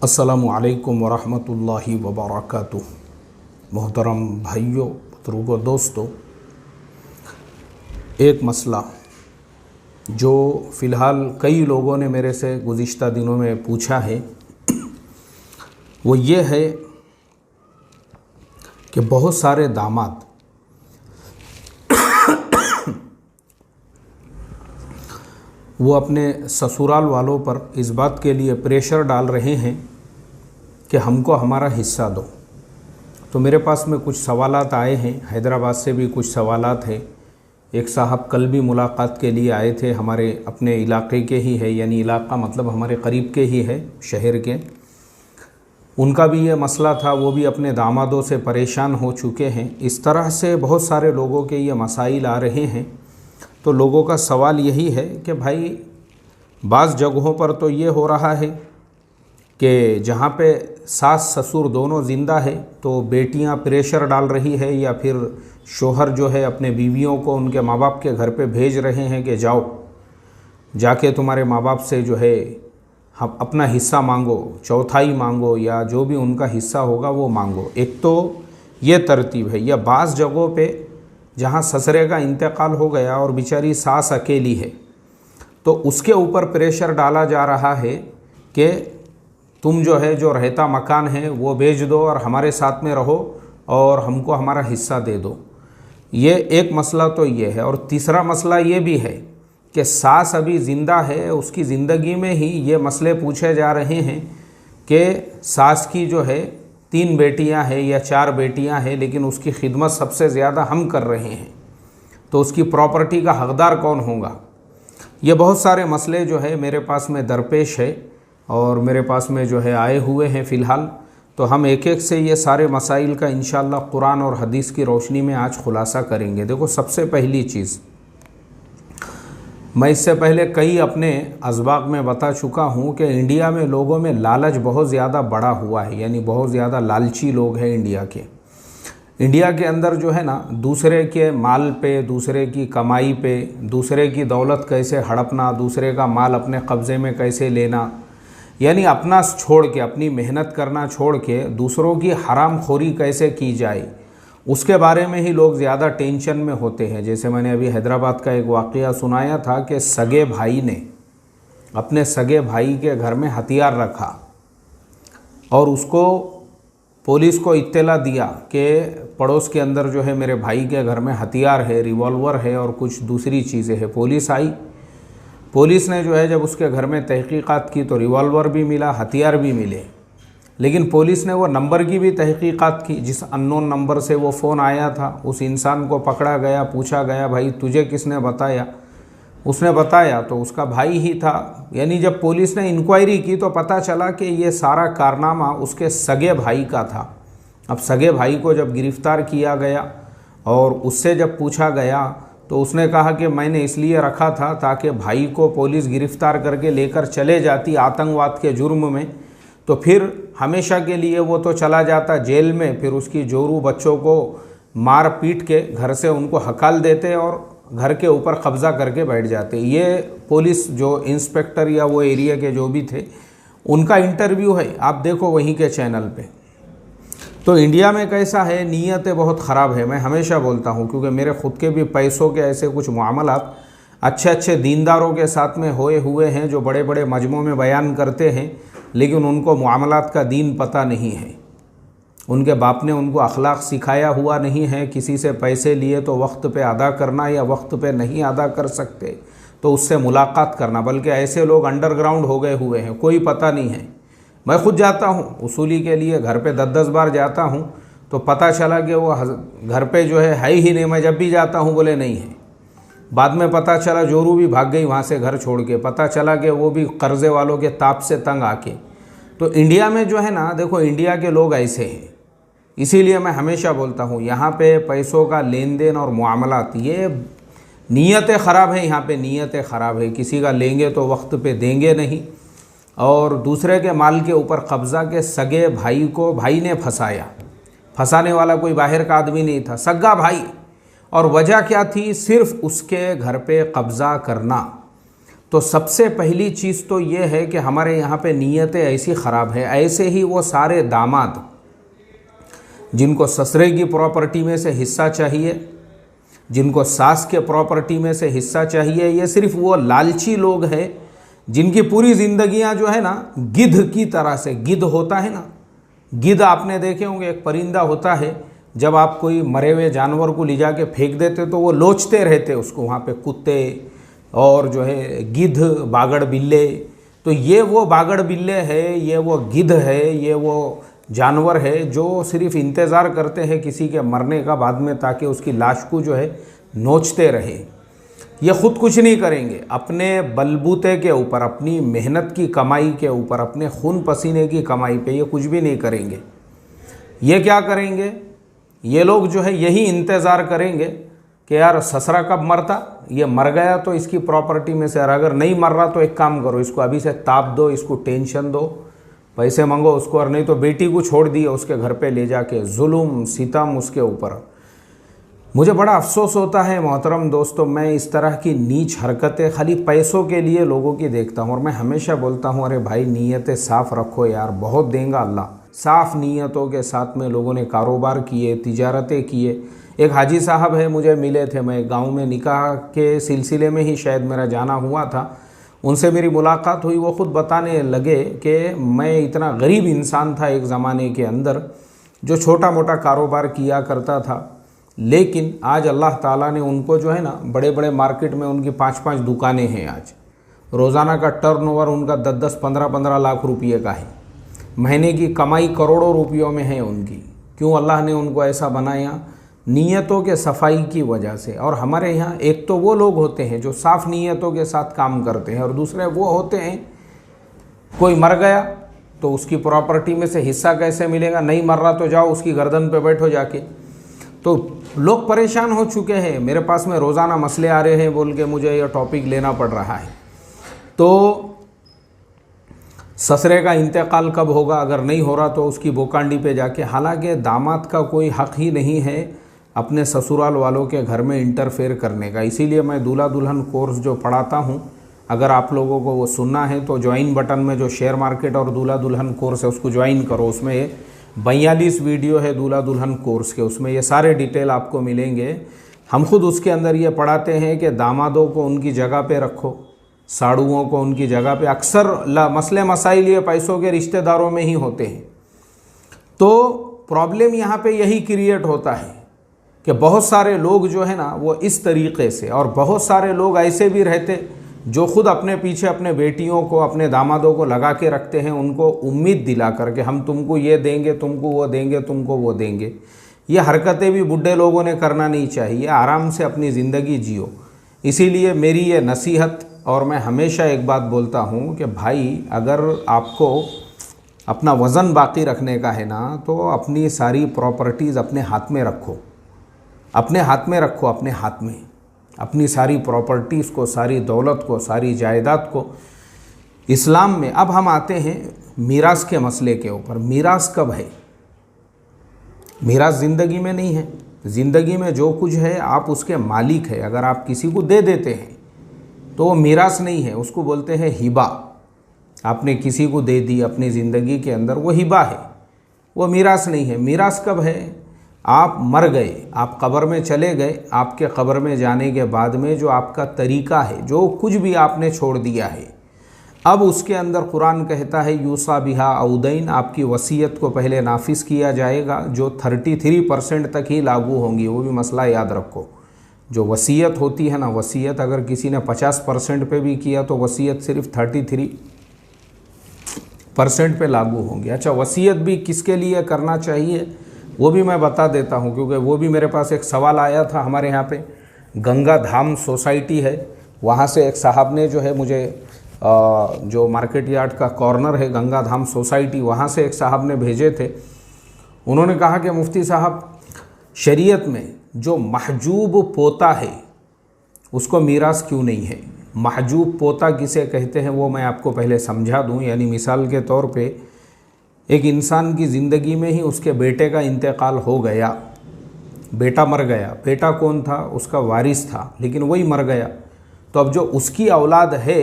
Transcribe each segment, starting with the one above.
अस्सलामु अलैकुम वरहमतुल्लाहि वबरकातुह। मोहतरम भाइयों, बुजुर्गों, दोस्तों, एक मसला जो फ़िलहाल कई लोगों ने मेरे से गुज़िश्ता दिनों में पूछा है वो ये है कि बहुत सारे दामाद वो अपने ससुराल वालों पर इस बात के लिए प्रेशर डाल रहे हैं कि हमको हमारा हिस्सा दो। तो मेरे पास में कुछ सवालात आए हैं, हैदराबाद से भी कुछ सवालात हैं। एक साहब कल भी मुलाकात के लिए आए थे, हमारे अपने इलाके के ही है, यानी इलाका मतलब हमारे करीब के ही है, शहर के। उनका भी ये मसला था, वो भी अपने दामादों से परेशान हो चुके हैं। इस तरह से बहुत सारे लोगों के ये मसाइल आ रहे हैं। तो लोगों का सवाल यही है कि भाई बाज़ जगहों पर तो ये हो रहा है कि जहाँ पे सास ससुर दोनों ज़िंदा है तो बेटियाँ प्रेशर डाल रही है या फिर शोहर जो है अपने बीवियों को उनके माँ बाप के घर पे भेज रहे हैं कि जाओ जाके तुम्हारे माँ बाप से जो है हम अपना हिस्सा मांगो, चौथाई मांगो या जो भी उनका हिस्सा होगा वो मांगो। एक तो ये तरतीब है। या बाज़ जगहों पे जहाँ ससुरे का इंतकाल हो गया और बेचारी सास अकेली है तो उसके ऊपर प्रेशर डाला जा रहा है कि तुम जो है जो रहता मकान है वो बेच दो और हमारे साथ में रहो और हमको हमारा हिस्सा दे दो। ये एक मसला तो ये है। और तीसरा मसला ये भी है कि सास अभी ज़िंदा है, उसकी ज़िंदगी में ही ये मसले पूछे जा रहे हैं कि सास की जो है 3 बेटियां हैं या 4 बेटियां हैं, लेकिन उसकी खिदमत सबसे ज़्यादा हम कर रहे हैं, तो उसकी प्रॉपर्टी का हकदार कौन होगा। ये बहुत सारे मसले जो है मेरे पास में दरपेश है और मेरे पास में जो है आए हुए हैं फ़िलहाल। तो हम एक एक से ये सारे मसाइल का इंशाअल्लाह कुरान और हदीस की रोशनी में आज खुलासा करेंगे। देखो, सबसे पहली चीज़, मैं इससे पहले कई अपने असबाक में बता चुका हूँ कि इंडिया में लोगों में लालच बहुत ज़्यादा बढ़ा हुआ है, यानी बहुत ज़्यादा लालची लोग हैं इंडिया के अंदर जो है ना, दूसरे के माल पे, दूसरे की कमाई पे, दूसरे की दौलत कैसे हड़पना, दूसरे का माल अपने कब्ज़े में कैसे लेना, यानी अपना छोड़ के, अपनी मेहनत करना छोड़ के दूसरों की हराम खोरी कैसे की जाए, उसके बारे में ही लोग ज़्यादा टेंशन में होते हैं। जैसे मैंने अभी हैदराबाद का एक वाक़या सुनाया था कि सगे भाई ने अपने सगे भाई के घर में हथियार रखा और उसको पुलिस को इत्तला दिया कि पड़ोस के अंदर जो है मेरे भाई के घर में हथियार है, रिवॉल्वर है और कुछ दूसरी चीज़ें हैं। पुलिस आई, पुलिस ने जो है जब उसके घर में तहकीकात की तो रिवॉल्वर भी मिला, हथियार भी मिले। लेकिन पुलिस ने वो नंबर की भी तहकीकात की, जिस अननोन नंबर से वो फ़ोन आया था उस इंसान को पकड़ा गया, पूछा गया भाई तुझे किसने बताया। उसने बताया तो उसका भाई ही था। यानी जब पुलिस ने इंक्वायरी की तो पता चला कि ये सारा कारनामा उसके सगे भाई का था। अब सगे भाई को जब गिरफ़्तार किया गया और उससे जब पूछा गया तो उसने कहा कि मैंने इसलिए रखा था ताकि भाई को पुलिस गिरफ़्तार करके लेकर चले जाती आतंकवाद के जुर्म में, तो फिर हमेशा के लिए वो तो चला जाता जेल में, फिर उसकी जोरू बच्चों को मार पीट के घर से उनको हकाल देते और घर के ऊपर कब्ज़ा करके बैठ जाते। ये पुलिस जो इंस्पेक्टर या वो एरिया के जो भी थे उनका इंटरव्यू है, आप देखो वहीं के चैनल पे। तो इंडिया में कैसा है, नीयतें बहुत ख़राब है। मैं हमेशा बोलता हूँ क्योंकि मेरे ख़ुद के भी पैसों के ऐसे कुछ मामलात अच्छे अच्छे दीनदारों के साथ में होए हुए हैं जो बड़े बड़े मजमों में बयान करते हैं, लेकिन उनको मामलात का दीन पता नहीं है। उनके बाप ने उनको अखलाक सिखाया हुआ नहीं है। किसी से पैसे लिए तो वक्त पे अदा करना, या वक्त पे नहीं अदा कर सकते तो उससे मुलाकात करना। बल्कि ऐसे लोग अंडरग्राउंड हो गए हुए हैं, कोई पता नहीं है। मैं खुद जाता हूँ उसूली के लिए, घर पे 10-10 बार जाता हूँ तो पता चला कि वो घर पे जो है ही नहीं। मैं जब भी जाता हूँ बोले नहीं है, बाद में पता चला जोरू भी भाग गई वहाँ से घर छोड़ के, पता चला कि वो भी कर्ज़े वालों के ताप से तंग आके। तो इंडिया में जो है ना, देखो इंडिया के लोग ऐसे हैं। इसीलिए मैं हमेशा बोलता हूँ यहाँ पे पैसों का लेन देन और मामलात, ये नीयतें ख़राब है। यहाँ पे नीयतें ख़राब है। किसी का लेंगे तो वक्त पे देंगे नहीं और दूसरे के माल के ऊपर कब्ज़ा के सगे भाई को भाई ने फंसाया। फंसाने वाला कोई बाहर का आदमी नहीं था, सगा भाई। और वजह क्या थी, सिर्फ उसके घर पे कब्ज़ा करना। तो सबसे पहली चीज़ तो ये है कि हमारे यहाँ पे नीयतें ऐसी ख़राब है। ऐसे ही वो सारे दामाद जिनको ससुरे की प्रॉपर्टी में से हिस्सा चाहिए, जिनको सास के प्रॉपर्टी में से हिस्सा चाहिए, ये सिर्फ वो लालची लोग हैं जिनकी पूरी ज़िंदगियाँ जो है ना गिद्ध की तरह से, गिद्ध होता है ना, गिद्ध आपने देखे होंगे, एक परिंदा होता है, जब आप कोई मरे हुए जानवर को ले जाके फेंक देते तो वो लोचते रहते उसको, वहाँ पे कुत्ते और जो है गिद्ध, बागड़ बिल्ले। तो ये वो बागड़ बिल्ले है, ये वो गिद्ध है, ये वो जानवर है जो सिर्फ इंतज़ार करते हैं किसी के मरने का बाद में, ताकि उसकी लाश को जो है नोचते रहे। ये खुद कुछ नहीं करेंगे, अपने बलबूते के ऊपर, अपनी मेहनत की कमाई के ऊपर, अपने खून पसीने की कमाई पे ये कुछ भी नहीं करेंगे। ये क्या करेंगे, ये लोग जो है यही इंतज़ार करेंगे कि यार ससुरा कब मरता, ये मर गया तो इसकी प्रॉपर्टी में से, अगर नहीं मर रहा तो एक काम करो, इसको अभी से ताप दो, इसको टेंशन दो, पैसे मांगो उसको, और नहीं तो बेटी को छोड़ दिए उसके घर पे ले जाके, जुल्म सितम उसके ऊपर। मुझे बड़ा अफसोस होता है मोहतरम दोस्तों, मैं इस तरह की नीच हरकतें खाली पैसों के लिए लोगों की देखता हूँ। और मैं हमेशा बोलता हूँ, अरे भाई नीयतें साफ़ रखो यार, बहुत देंगा अल्लाह। साफ़ नीयतों के साथ में लोगों ने कारोबार किए, तिजारतें किए। एक हाजी साहब है, मुझे मिले थे, मैं गाँव में निकाह के सिलसिले में ही शायद मेरा जाना हुआ था, उनसे मेरी मुलाकात हुई। वो ख़ुद बताने लगे कि मैं इतना गरीब इंसान था एक ज़माने के अंदर, जो छोटा मोटा कारोबार किया करता था, लेकिन आज अल्लाह ताला ने उनको जो है ना, बड़े बड़े मार्केट में उनकी 5-5 दुकानें हैं। आज रोज़ाना का टर्नओवर उनका 10-10, 15-15 लाख रुपये का है। महीने की कमाई करोड़ों रुपयों में है उनकी। क्यों अल्लाह ने उनको ऐसा बनाया? नीयतों के सफाई की वजह से। और हमारे यहाँ एक तो वो लोग होते हैं जो साफ़ नीयतों के साथ काम करते हैं, और दूसरे वो होते हैं, कोई मर गया तो उसकी प्रॉपर्टी में से हिस्सा कैसे मिलेगा, नहीं मर रहा तो जाओ उसकी गर्दन पे बैठो जाके। तो लोग परेशान हो चुके हैं, मेरे पास में रोज़ाना मसले आ रहे हैं बोल के मुझे यह टॉपिक लेना पड़ रहा है। तो ससुरे का इंतकाल कब होगा, अगर नहीं हो रहा तो उसकी बोकांडी पे जाके, हालांकि दामाद का कोई हक़ ही नहीं है अपने ससुराल वालों के घर में इंटरफेयर करने का। इसीलिए मैं दूल्हा दुल्हन कोर्स जो पढ़ाता हूँ, अगर आप लोगों को वो सुनना है तो ज्वाइन बटन में जो शेयर मार्केट और दूल्हा दुल्हन कोर्स है उसको ज्वाइन करो। उसमें 42 वीडियो है दूल्हा दुल्हन कोर्स के, उसमें ये सारे डिटेल आपको मिलेंगे। हम खुद उसके अंदर ये पढ़ाते हैं कि दामादों को उनकी जगह पे रखो, साड़ुओं को उनकी जगह पे। अक्सर मसले मसाइल ये पैसों के रिश्तेदारों में ही होते हैं। तो प्रॉब्लम यहाँ पे यही क्रिएट होता है कि बहुत सारे लोग जो है ना वो इस तरीक़े से, और बहुत सारे लोग ऐसे भी रहते जो खुद अपने पीछे अपने बेटियों को, अपने दामादों को लगा के रखते हैं, उनको उम्मीद दिला करके हम तुमको ये देंगे, तुमको वो देंगे, तुमको वो देंगे। ये हरकतें भी बुढ़े लोगों ने करना नहीं चाहिए, आराम से अपनी ज़िंदगी जियो। इसीलिए मेरी ये नसीहत, और मैं हमेशा एक बात बोलता हूँ कि भाई अगर आपको अपना वज़न बाकी रखने का है ना, तो अपनी सारी प्रॉपर्टीज़ अपने हाथ में रखो, अपने हाथ में रखो, अपने हाथ में अपनी सारी प्रॉपर्टीज़ को, सारी दौलत को, सारी जायदाद को। इस्लाम में अब हम आते हैं मीरास के मसले के ऊपर। मीरास कब है? मीरास ज़िंदगी में नहीं है। ज़िंदगी में जो कुछ है आप उसके मालिक है। अगर आप किसी को दे देते हैं तो वो मीरास नहीं है, उसको बोलते हैं हिबा। आपने किसी को दे दी अपनी ज़िंदगी के अंदर, वो हिबा है, वो मीरास नहीं है। मीरास कब है? आप मर गए, आप कब्र में चले गए, आपके कब्र में जाने के बाद में जो आपका तरीक़ा है, जो कुछ भी आपने छोड़ दिया है, अब उसके अंदर कुरान कहता है यूसा बिहा औदैन, आपकी वसीयत को पहले नाफिज किया जाएगा, जो 33% तक ही लागू होंगी। वो भी मसला याद रखो, जो वसीयत होती है ना, वसीयत अगर किसी ने 50% पे भी किया तो वसीयत सिर्फ 33% पे लागू होंगी। अच्छा, वसीयत भी किसके लिए करना चाहिए वो भी मैं बता देता हूँ, क्योंकि वो भी मेरे पास एक सवाल आया था। हमारे यहाँ पे गंगा धाम सोसाइटी है, वहाँ से एक साहब ने जो है मुझे जो मार्केट यार्ड का कॉर्नर है गंगा धाम सोसाइटी, वहाँ से एक साहब ने भेजे थे। उन्होंने कहा कि मुफ्ती साहब, शरीयत में जो महजूब पोता है उसको मीरास क्यों नहीं है? महजूब पोता किसे कहते हैं वो मैं आपको पहले समझा दूँ। यानी मिसाल के तौर पे एक इंसान की ज़िंदगी में ही उसके बेटे का इंतकाल हो गया, बेटा मर गया। बेटा कौन था? उसका वारिस था, लेकिन वही मर गया। तो अब जो उसकी औलाद है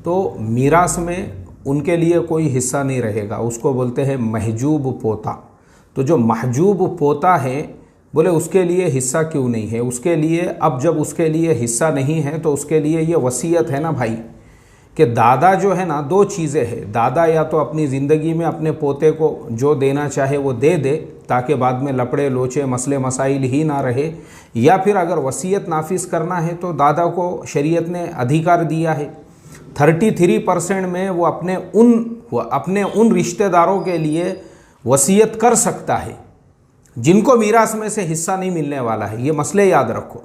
तो मीरास में उनके लिए कोई हिस्सा नहीं रहेगा, उसको बोलते हैं महजूब पोता। तो जो महजूब पोता है बोले उसके लिए हिस्सा क्यों नहीं है, उसके लिए अब जब उसके लिए हिस्सा नहीं है तो उसके लिए ये वसीयत है ना भाई कि दादा जो है ना, दो चीज़ें हैं, दादा या तो अपनी ज़िंदगी में अपने पोते को जो देना चाहे वो दे दे ताकि बाद में लपड़े लोचे मसले मसाइल ही ना रहे, या फिर अगर वसीयत नाफिज करना है तो दादा को शरीयत ने अधिकार दिया है 33% में वो अपने उन रिश्तेदारों के लिए वसीयत कर सकता है जिनको मीरास में से हिस्सा नहीं मिलने वाला है। ये मसले याद रखो,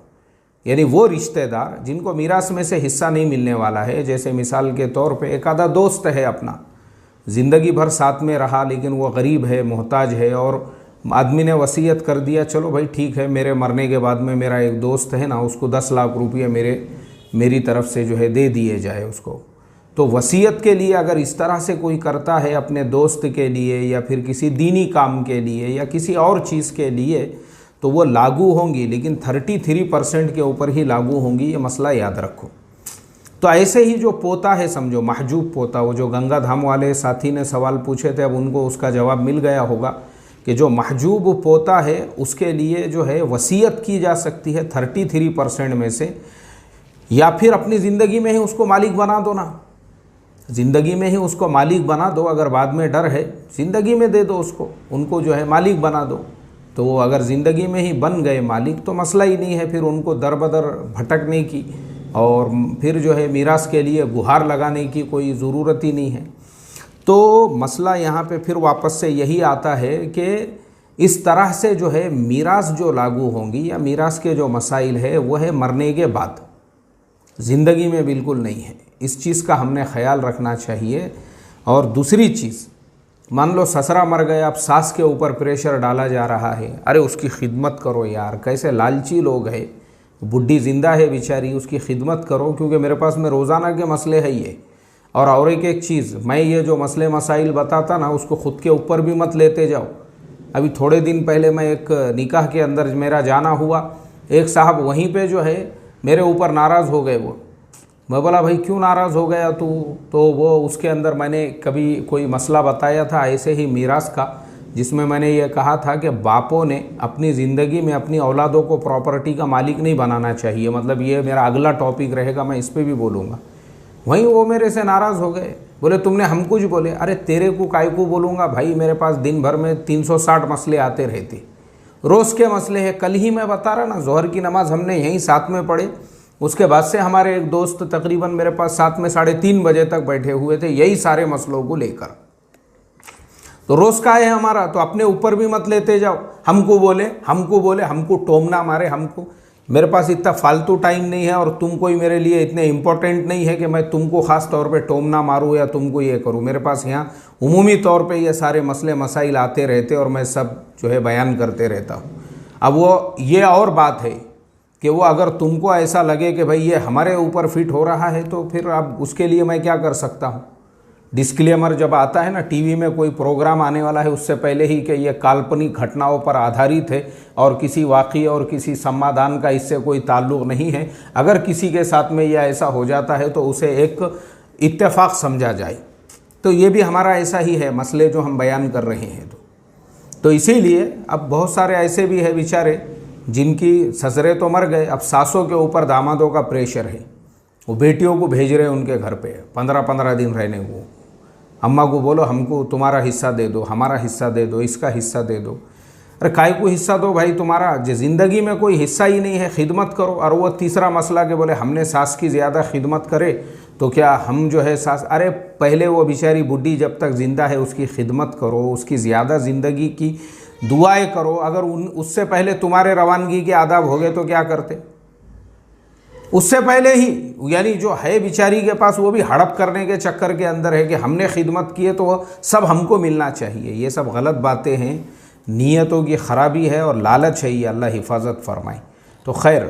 यानी वो रिश्तेदार जिनको मीरास में से हिस्सा नहीं मिलने वाला है, जैसे मिसाल के तौर पे एक आधा दोस्त है अपना, ज़िंदगी भर साथ में रहा लेकिन वो गरीब है, मोहताज है, और आदमी ने वसीयत कर दिया चलो भाई ठीक है मेरे मरने के बाद में मेरा एक दोस्त है ना, उसको 10 लाख रुपये मेरी तरफ से जो है दे दिए जाए उसको। तो वसीयत के लिए अगर इस तरह से कोई करता है अपने दोस्त के लिए या फिर किसी दीनी काम के लिए या किसी और चीज़ के लिए तो वो लागू होंगी, लेकिन 33% के ऊपर ही लागू होंगी, ये मसला याद रखो। तो ऐसे ही जो पोता है समझो महजूब पोता, वो जो गंगा धाम वाले साथी ने सवाल पूछे थे अब उनको उसका जवाब मिल गया होगा कि जो महजूब पोता है उसके लिए जो है वसीयत की जा सकती है 33% में से, या फिर अपनी ज़िंदगी में ही उसको मालिक बना दो ना, ज़िंदगी में ही उसको मालिक बना दो। अगर बाद में डर है ज़िंदगी में दे दो उसको, उनको जो है मालिक बना दो। तो वो अगर ज़िंदगी में ही बन गए मालिक तो मसला ही नहीं है, फिर उनको दर बदर भटकने की और फिर जो है मीरास के लिए गुहार लगाने की कोई ज़रूरत ही नहीं है। तो मसला यहाँ पे फिर वापस से यही आता है कि इस तरह से जो है मीरास जो लागू होंगी या मीरास के जो मसाइल है वो है मरने के बाद, ज़िंदगी में बिल्कुल नहीं है। इस चीज़ का हमने ख्याल रखना चाहिए। और दूसरी चीज़, मान लो ससरा मर गया, अब सास के ऊपर प्रेशर डाला जा रहा है, अरे उसकी खिदमत करो यार, कैसे लालची लोग हैं, बुढ़ी ज़िंदा है बेचारी, उसकी खिदमत करो क्योंकि मेरे पास में रोज़ाना के मसले है ये। और एक चीज़, मैं ये जो मसले मसाइल बताता ना उसको ख़ुद के ऊपर भी मत लेते जाओ। अभी थोड़े दिन पहले मैं एक निकाह के अंदर मेरा जाना हुआ, एक साहब वहीं पे जो है मेरे ऊपर नाराज़ हो गए। वो मैं बोला भाई क्यों नाराज़ हो गया तू? तो वो उसके अंदर मैंने कभी कोई मसला बताया था ऐसे ही मीरास का, जिसमें मैंने ये कहा था कि बापों ने अपनी ज़िंदगी में अपनी औलादों को प्रॉपर्टी का मालिक नहीं बनाना चाहिए। मतलब ये मेरा अगला टॉपिक रहेगा, मैं इस पर भी बोलूँगा। वहीं वो मेरे से नाराज़ हो गए, बोले तुमने हम कुछ बोले। अरे तेरे को काय को बोलूँगा भाई, मेरे पास दिन भर में 360 मसले आते रहते, रोज़ के मसले हैं। कल ही मैं बता रहा ना, ज़ोहर की नमाज हमने यहीं साथ में पढ़े, उसके बाद से हमारे एक दोस्त तकरीबन मेरे पास साथ में 3:30 बजे तक बैठे हुए थे यही सारे मसलों को लेकर। तो रोज़ का है हमारा, तो अपने ऊपर भी मत लेते जाओ। हमको बोले हमको टोमना मारे, हमको, मेरे पास इतना फालतू टाइम नहीं है और तुम कोई मेरे लिए इतने इम्पोर्टेंट नहीं है कि मैं तुमको ख़ास तौर पे टोमना मारूँ या तुमको ये करूँ। मेरे पास यहाँ उमूमी तौर पे ये सारे मसले मसाइल आते रहते और मैं सब जो है बयान करते रहता हूँ। अब वो ये और बात है कि वो अगर तुमको ऐसा लगे कि भाई ये हमारे ऊपर फिट हो रहा है तो फिर अब उसके लिए मैं क्या कर सकता हूँ। डिस्क्लेमर जब आता है ना, टीवी में कोई प्रोग्राम आने वाला है उससे पहले ही कि ये काल्पनिक घटनाओं पर आधारित है और किसी वाक़ई और किसी समाधान का इससे कोई ताल्लुक़ नहीं है। अगर किसी के साथ में यह ऐसा हो जाता है तो उसे एक इत्तेफाक समझा जाए। तो ये भी हमारा ऐसा ही है मसले जो हम बयान कर रहे हैं। तो इसीलिए अब बहुत सारे ऐसे भी है बेचारे जिनकी ससुरे तो मर गए, अब सासों के ऊपर दामादों का प्रेशर है, वो बेटियों को भेज रहे हैं उनके घर पे 15-15 दिन रहने को। अम्मा को बोलो हमको तुम्हारा हिस्सा दे दो, हमारा हिस्सा दे दो, इसका हिस्सा दे दो। अरे काय को हिस्सा दो भाई, तुम्हारा ज़िंदगी में कोई हिस्सा ही नहीं है, खिदमत करो। और वो तीसरा मसला के बोले हमने सास की ज़्यादा खिदमत करे तो क्या हम जो है सास, अरे पहले वो बेचारी बुढ़ी जब तक ज़िंदा है उसकी खिदमत करो, उसकी ज़्यादा ज़िंदगी की दुआएं करो। अगर उससे पहले तुम्हारे रवानगी के आदाब हो गए तो क्या करते? उससे पहले ही, यानी जो है बेचारी के पास वो भी हड़प करने के चक्कर के अंदर है कि हमने खिदमत की है तो वो सब हमको मिलना चाहिए। ये सब गलत बातें हैं, नीयतों की ख़राबी है और लालच है, ये अल्लाह हिफाजत फरमाए। तो खैर,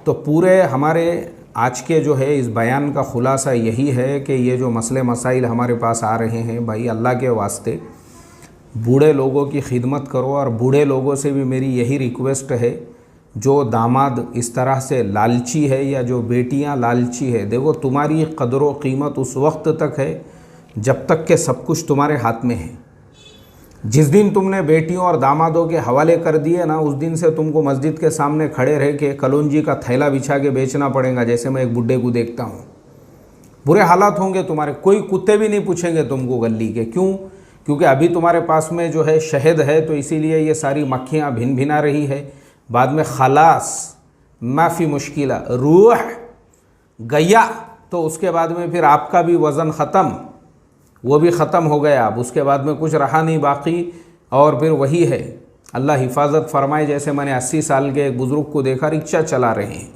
तो पूरे हमारे आज के जो है इस बयान का ख़ुलासा यही है कि ये जो मसले मसाइल हमारे पास आ रहे हैं भाई, अल्लाह के वास्ते बूढ़े लोगों की खिदमत करो। और बूढ़े लोगों से भी मेरी यही रिक्वेस्ट है, जो दामाद इस तरह से लालची है या जो बेटियां लालची है, देखो तुम्हारी कदर व कीमत उस वक्त तक है जब तक के सब कुछ तुम्हारे हाथ में है। जिस दिन तुमने बेटियों और दामादों के हवाले कर दिए ना, उस दिन से तुमको मस्जिद के सामने खड़े रह के कलौंजी का थैला बिछा के बेचना पड़ेगा। जैसे मैं एक बुड्ढे को देखता हूँ, बुरे हालात होंगे तुम्हारे, कोई कुत्ते भी नहीं पूछेंगे तुमको गली के। क्यों? क्योंकि अभी तुम्हारे पास में जो है शहद है, तो इसीलिए ये सारी मक्खियाँ भिन भिना रही है। बाद में खलास माफ़ी मुश्किल रूह गया, तो उसके बाद में फिर आपका भी वज़न ख़त्म, वो भी ख़त्म हो गया। अब उसके बाद में कुछ रहा नहीं बाकी, और फिर वही है। अल्लाह हिफाजत फरमाए। जैसे मैंने 80 साल के एक बुज़ुर्ग को देखा, रिक्शा चला रहे हैं।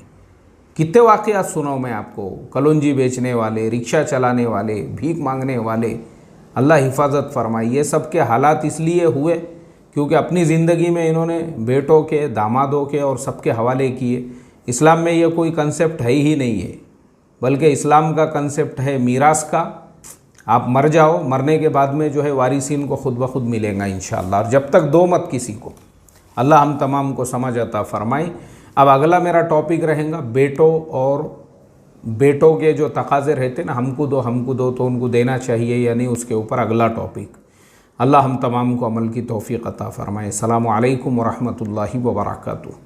कितने वाक़यात सुनाऊं मैं आपको, कलौंजी बेचने वाले, रिक्शा चलाने वाले, भीख मांगने वाले। अल्लाह हिफाजत फरमाए। ये सब के हालात इसलिए हुए क्योंकि अपनी ज़िंदगी में इन्होंने बेटों के, दामादों के और सबके हवाले किए। इस्लाम में ये कोई कंसेप्ट है ही नहीं है, बल्कि इस्लाम का कंसेप्ट है मीरास का। आप मर जाओ, मरने के बाद में जो है वारिसीन को खुद ब खुद मिलेगा इंशाअल्लाह। और जब तक दो मत किसी को। अल्लाह हम तमाम को समझ अता फरमाए। अब अगला मेरा टॉपिक रहेगा बेटों और बेटों के जो तकाज़े रहते ना, हमको दो तो उनको देना चाहिए या नहीं, उसके ऊपर अगला टॉपिक। अल्लाह हम तमाम को अमल की तौफीक अता फरमाए। अस्सलामु अलैकुम व रहमतुल्लाहि व बरकातुहू।